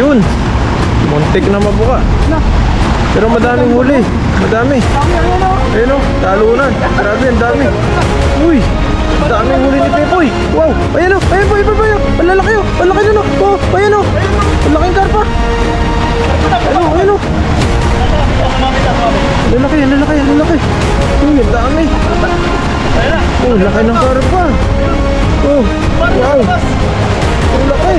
Yun. Muntik na mabuka. Pero madaming huli. Madami. Ayun o, talunan. Grabe, ang dami. Uy, ang daming huli ni Pepoy. Wow, ayan o, ayan po, ayan po. Ang lalaki o, ang laki nun o. Oh, ayan o, ang laking karpa. Ayun o, ayun o. Ang lalaki, ang lalaki, ang lalaki. Uy, ang dami. Oh, laki ng karpa. Oh, wow. Ang laki.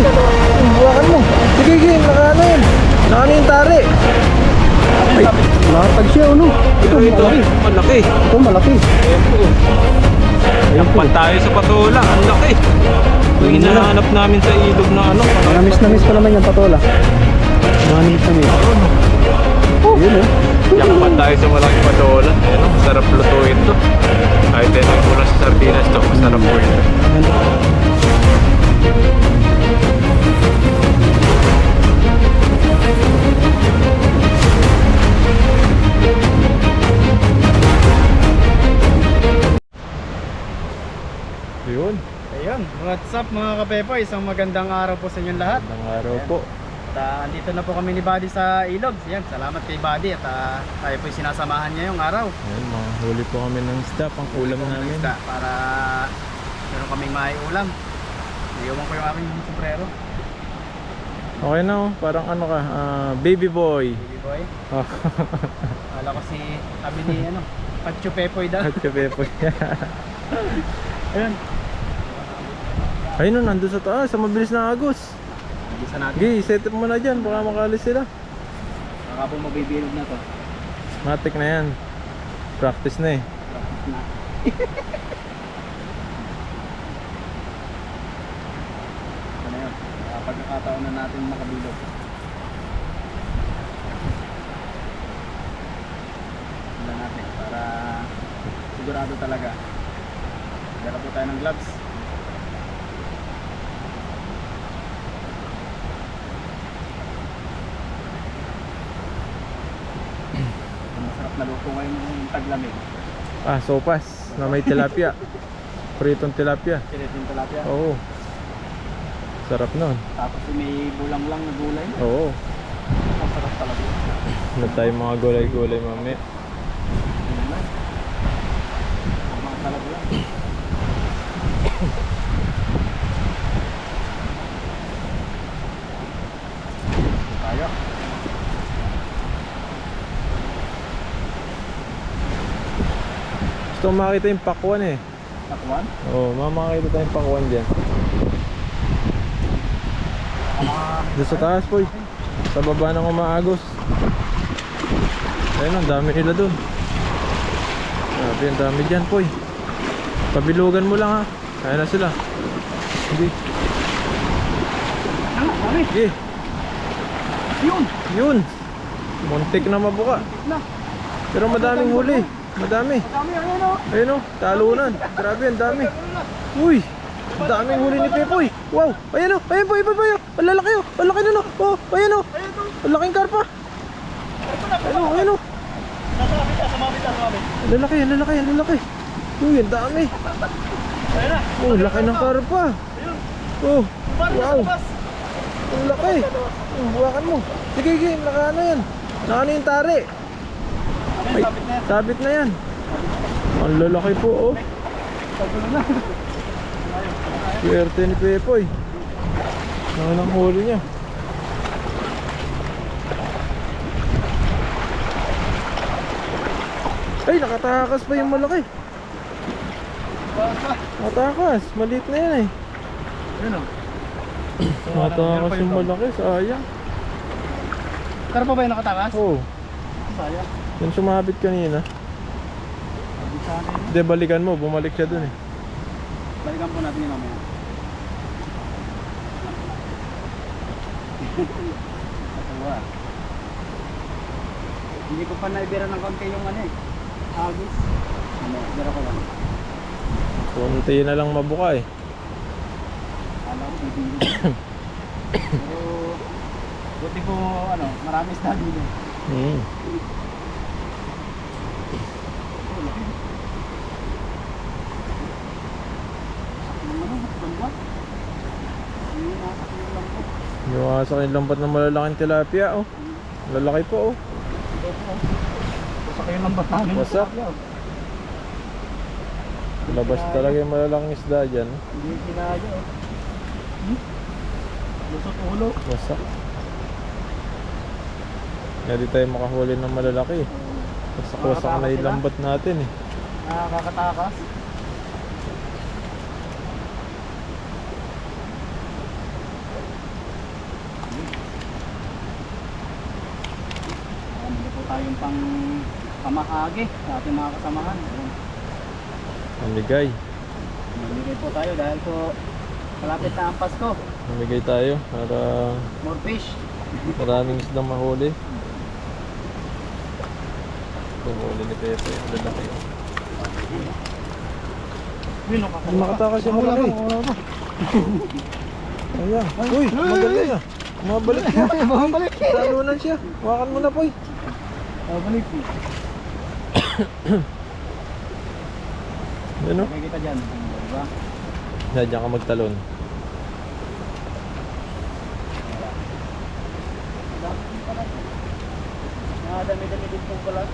Buwakan mo. Sige, sige, nakaano yun. Nakaano yung tari. Ay, nakatag siya, ano? Ito, malaki. Malaki. Ito, malaki. Yakpan tayo sa patola. Ang laki. Yung hinahanap namin sa ilog na ano. Namis pa naman yung patola. Namis. Yun eh. Yakpan tayo sa malaking patola. Ayan o, sarap lutuin to. Kahit din ang mula sa sardinas to, masarap po ito. Yun. Ayun, what's up mga kapepo? Isang magandang araw po sa inyong lahat. Magandang araw po. At andito na po kami ni Buddy sa ilog. Yan, salamat kay Buddy at tayo po sinasamahan niya yung araw. Ayan, mga huli po kami ng isda, pang ulam namin. Isda, para meron kaming maiulam. Iiwan ko yung aking sombrero. Okay na oh, parang ano ka, baby boy. Baby boy. Oh. Kala ko si sabi ni ano, Pacho Pepoy daw. At kapepoy. Ayun. Ayun no, nandun sa taas, sa mabilis na agos. Bisa natin. Okay, set up mo na dyan, baka makalis sila. Baka po mabibilog na to. Matik na yan. Practice na eh. Practice na. Ano yun? Pagkakataon na natin makabilog. Tignan natin para sigurado talaga. Dala po tayo ng gloves. Masarap na luto ngayon yung taglamig. Sopas na may tilapia. Pritong tilapia. Kinitin tilapia. Oo. Sarap nun. Tapos may bulang lang na gulay. Oo. Masarap talaga. Ano tayo mga gulay-gulay mamaya. Ano na? Mga talaga lang. Tayo. Gusto ko makita yung pakwan eh. Takwan? Oo, makita tayong pakwan dyan. Doon sa taas po. Sa baba ng umaagos. Ayun, ang dami nila dun. Grabe, ang dami dyan po. Pabilugan mo lang ha. Ayan na sila. Hindi. Dami. Sige. Yun. Yun. Muntik na mabuka. Na. Pero madaming huli. Madami. Dami ayun o. Ayun o, talunan. Grabe, ang dami. Uy, ang daming huli ni Pepoy. Wow, ayan o, ayan po, iba ba yun? Ang lalaki o, ang laki nun o. Oh, ayan o, ang laking karpa. Ayun o, ayun o. Ang lalaki, ang lalaki, ang lalaki. Uy, ang dami. Oh, laki ng karpa. Oh, wow. Ang laki. Buwakan mo. Sige, sige, nakaano yan. Nakaano yung tari. Ay, sabit na yan. Ang lalaki po oh. Swerte ni Pepoy. Nanganang huli niya. Ay, nakatakas pa yung malaki. Nakatakas, maliit na yan eh. Ayun o. Nakatakas yung malaki, sayang. Karo pa ba yung nakatakas? Oo, Sayang. yung sumabit kanina. Sana yun. Hindi, balikan mo, bumalik siya dun eh. Balikan po natin yun mamaya. Katawa. Hindi ko pa naibira ng konti yung ano eh. Agis. Ano, ibira ko lang. Kunti na lang mabuka eh. Alam ko, bibili. Pero, buti po, ano, marami isda dito. Iwasak yung lambat ng malalaking tilapia, oh. Lalaki po, oh. Wasak yung lambat namin. Wasak. Labas talaga yung malalaking isda dyan. Hindi kinaya, oh. Lusot ulo. Wasak. Kaya di tayo makahuli ng malalaki. Wasak-wasak na yung lambat natin, eh. Nakakatakas. Hindi po tayong pang pamahagi sa ating mga kasamahan. Namigay. Mamigay po tayo dahil po malapit na ang Pasko. Namigay tayo para More fish. maraming isdang mahuli. Tumuli ni Pepe. Ang lalaki. Ay, makatakas yung malaki. Ayan. Uy, magaling ah. Mabalik niya. Bumabalik. Talunan siya. Wakan mo na, Poy. Bumabalik. Ano? Lagay kita dyan. Diba? Diyan ka magtalon. Dami-dami din po pala.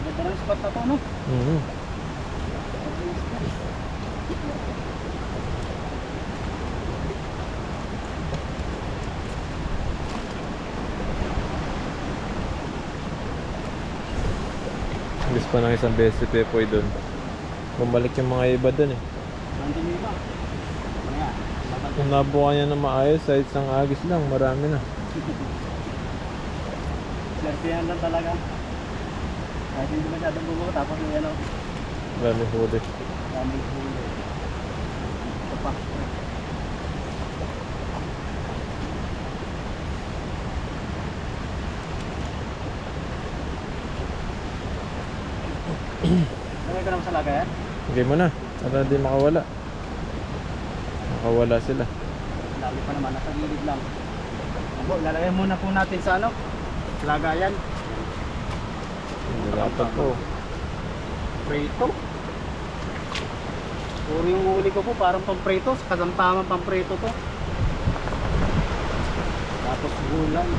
Ganda ng spot na to, no? Gusto pa ng isang beses si Pepoy dun. Bumalik yung mga iba dun eh. Nandun yung iba. Ano yan? Kung nabuka niya na maayos sa isang agis lang, marami na. Slerpihan lang talaga. Kahit hindi masyadong bumuo, tapos yung ano, Marami huli. daming huli. Ito pa. Lagay ka naman sa lagayan? Okay mo na. Para di makawala. Makawala sila. Dami pa naman, nasa gilid lang. Ako, ilalagay muna po natin sa ano, lagayan. Hindi dapat po. Prito. Puro yung huli ko po, parang pamprito, kasamtamang pamprito to. Tapos gulay.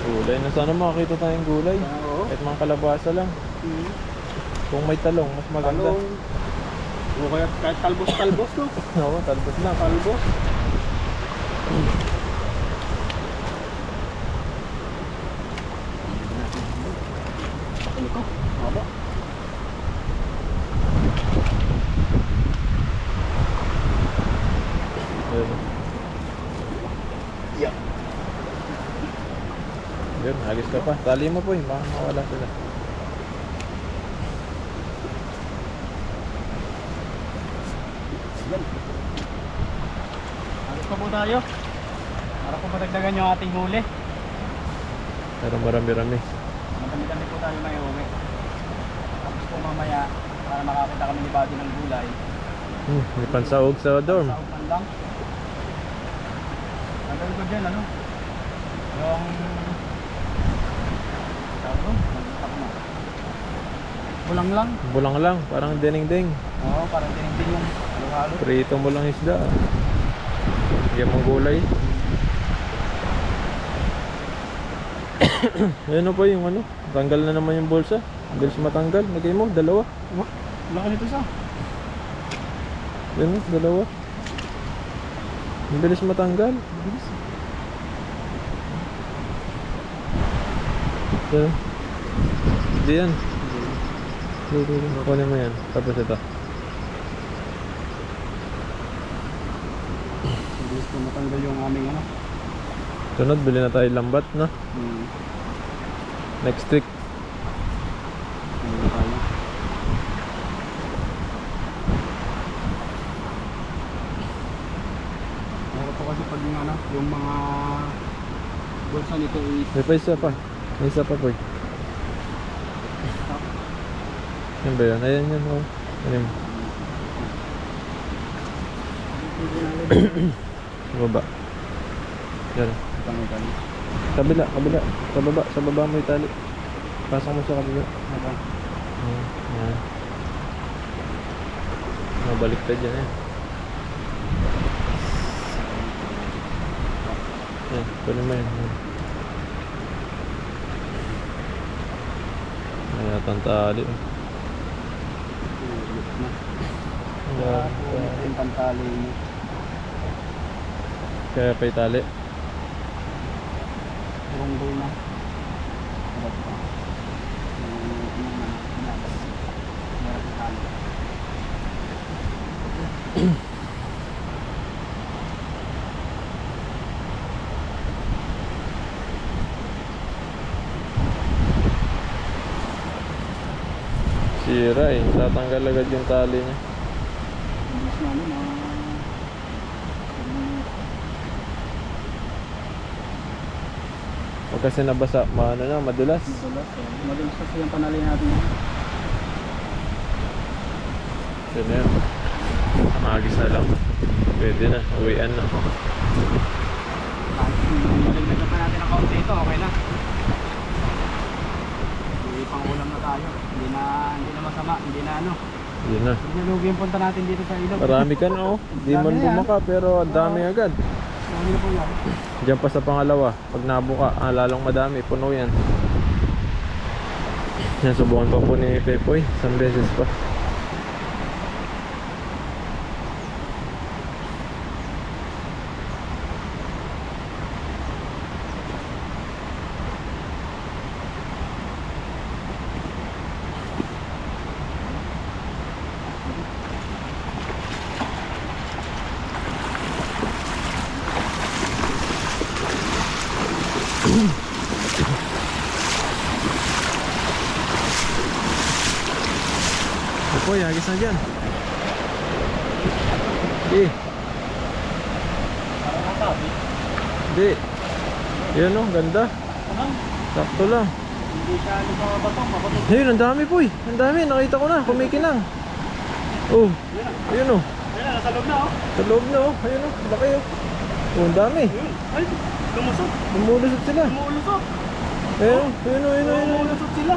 Gulay. Na sana makakita tayong gulay. Oo. Kahit mga kalabasa lang. Kung may talong, mas maganda. Talong. O kaya kahit talbos-talbos to. Oo, talbos na. Talbos. Ano ko? Haba. Ayun. Yeah. Yun, halis ka pa. Tali mo po yun. Baka mawala sila. Yan. Alis pa po tayo. Para po madagdagan yung ating huli. Pero marami-rami. Madami-dami po tayo may uwi. Tapos po mamaya, para makakita kami ni Buddy ng gulay. May pansahog sa dorm. Sa upan lang. Tagal ko dyan, ano? Yung... Tawag ko? Nagkita ko na. Bulang lang. Bulang lang. Parang ding-ding. Oo, parang din yung halo-halo. Prito mo lang isda. Bigyan mong gulay. Ayun na po yung ano. Tanggal na naman yung bulsa. Bilis matanggal. Lagay mo, dalawa. Laki nito isa. Ayun, dalawa. Ang bilis matanggal. Bilis. Ayun. Hindi yan. Kunin mo yan. Tapos ito. Bilis po matanggal yung aming ano. Sunod, bili na tayo lambat, no? Next week. Ano tayo? Ito kasi pag yung ano, yung mga bulsa nito is May pa isa pa. May isa pa po. Yan ba yun? Ayan yun. Oh. Ano yun? Baba. Yan. Tanggal. Kabila, kabila. Sa baba mo yung tali. Pasok mo sa kabila. Yan. Mabaliktad yan eh. Yan, pwede mo yun. Ayan, tantali. Ayan, Yung pantali mo. kaya pa itali. Runggoy na. Sira eh, tatanggal agad yung tali niya. Mas na ano na. Pag kasi nabasa, maano na, madulas. Madulas kasi yung panali natin. Yun na yun. Magis na lang. Pwede na, uwian na. Maligdagan pa natin ang kaunti ito, okay na. Hindi pang ulam na tayo. Hindi na masama, hindi na ano. Yun na. Hindi na lugi yung punta natin dito sa ilog. Marami ka na oh. Di man bumaka pero ang dami agad. Marami na po yan. Diyan pa sa pangalawa. Pag nabuka, lalong madami. Puno yan. Yan, subukan pa po ni Pepoy. Isang beses pa. Pepoy, hagis na dyan. Hindi. Parang nasabi. Hindi. Yan oh, ganda. Anong? Sakto lang. Hindi siya ano mga batong, mabatong. Ayun, ang dami Poy. Ang dami, nakita ko na. Kumikinang. Oh, ayun oh. Ayun na, nasa loob na oh. Sa loob na oh. Ayun oh, laki oh. Oh, ang dami. Ayun, ay, lumusot. Lumulusot sila. Lumulusot. Ayun, ayun oh, ayun oh, ayun oh. Lumulusot sila.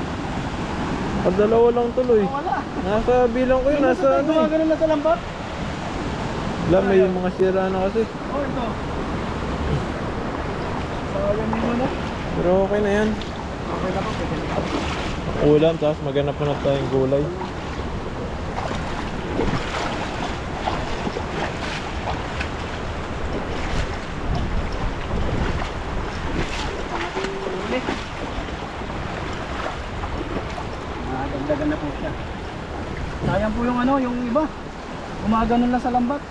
Pag dalawa lang tuloy. Wala. Nasa bilang ko yun, nasa ano eh. Ganun na sa lambat. Wala, may mga sira na kasi. Oh, ito. Sayang mo na. Pero okay na yan. Okay na po, pwede na. Ulam, tapos maghanap pa na tayong gulay. Uli. Dagdagan na po siya. Sayang po yung ano, yung iba. Gumaganon lang sa lambat.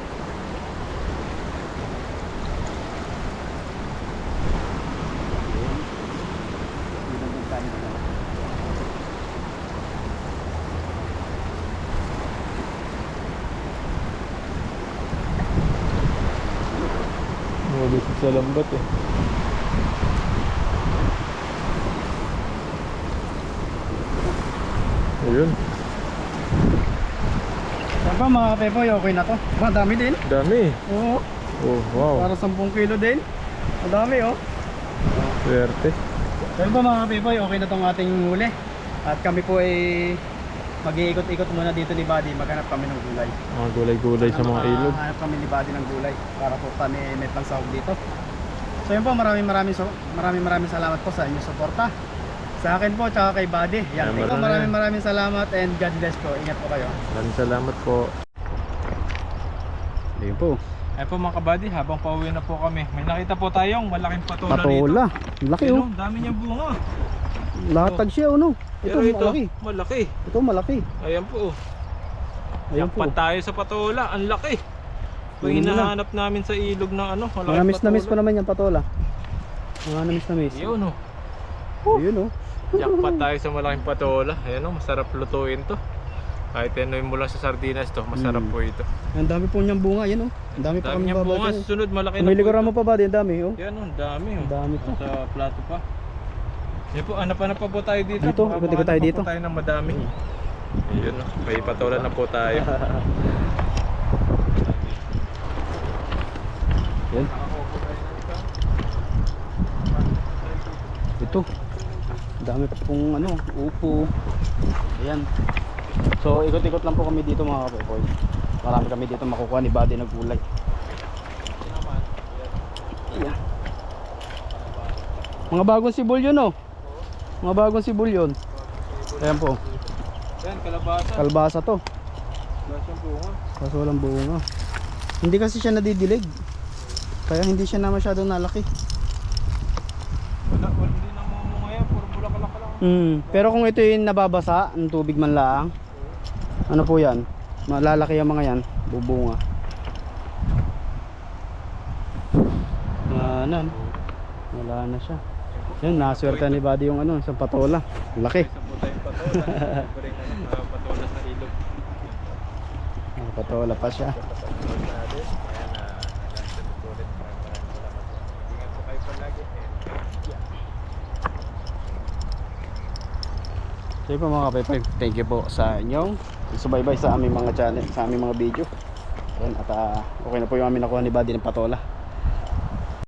Mulusot sa lambat eh. Ayun, Saan pa mga kapepoy, okay na to. Madami din. dami. Oo. Oh, wow. Para 10 kilo din. Madami oh. Swerte. Saan pa mga kapepoy, okay na tong ating huli. At kami po ay mag-iikot-ikot muna dito ni Buddy. Maghanap kami ng gulay. Mga gulay-gulay sa mga ilog. Hanap kami ni Buddy ng gulay para po net lang sahog dito. So yun po, maraming salamat po sa inyong suporta. Sa akin po, tsaka kay Buddy. Yan, Ay, ikaw, maraming salamat and God bless po. Ingat po kayo. Maraming salamat po. Ayun po. Ay po mga kabady, habang pauwi na po kami, may nakita po tayong malaking patola Patola. Laki dito. oh. Dami niyang bunga. Latag siya oh no. Pero Ito malaki. malaki. Ito malaki. Ayan po. Ayan po. Yakpat tayo sa patola, ang laki. Pag Yun na. hinahanap namin sa ilog ng ano, malaking Mga miss na miss patola. pa naman yung patola. Mga na miss. Ayun oh. Ayun oh. Yakpat tayo sa malaking patola. Ayan oh, masarap lutuin to. Kahit ano mo lang sa sardinas to, masarap po ito. Ang dami po niyang bunga, yan oh. Ang dami pa Dami kami niyang bunga, babalik. susunod malaki na po Kumiliguran ito. mo pa ba din? Dami oh. Yan oh, ang dami oh. Ang dami po. Sa plato pa. Yan po, hanap pa po tayo dito. Dito, Baka ikot-ikot tayo makahanap dito. pa po tayo ng madami. Ayun oh, may patulan na po tayo. Yan. Ito. Ang dami pa pong ano, upo. Ayan. So ikot-ikot lang po kami dito mga kapoy. Marami kami dito makukuha ni Buddy ng gulay. Ayan. Mga bagong sibulyon oh. Mga bagong sibulyon. Ayan po. Yan, kalabasa. Kalbasa to. Lasang bunga. Kaso walang bunga. Hindi kasi siya nadidilig. Kaya hindi siya na masyadong nalaki. Wala, hindi na mamunga yan. Puro bulaklak ka lang. Pero kung ito yung nababasa ng tubig man lang, ano po yan? Malalaki yung mga yan. Bubunga. Wala na siya. Yan, naswerte ni Buddy yung ano, isang patola. Laki. Isa po tayong patola. Libre na patola sa ilog. Patola pa siya. Patola natin. Ayan, nagsasabi po ulit. Maraming salamat po. Ingat po kayo palagi. So yun po mga kapaypay, thank you po sa inyong subaybay sa aming mga channel, sa aming mga video. Ayan, at okay na po yung aming nakuha ni Buddy ng patola.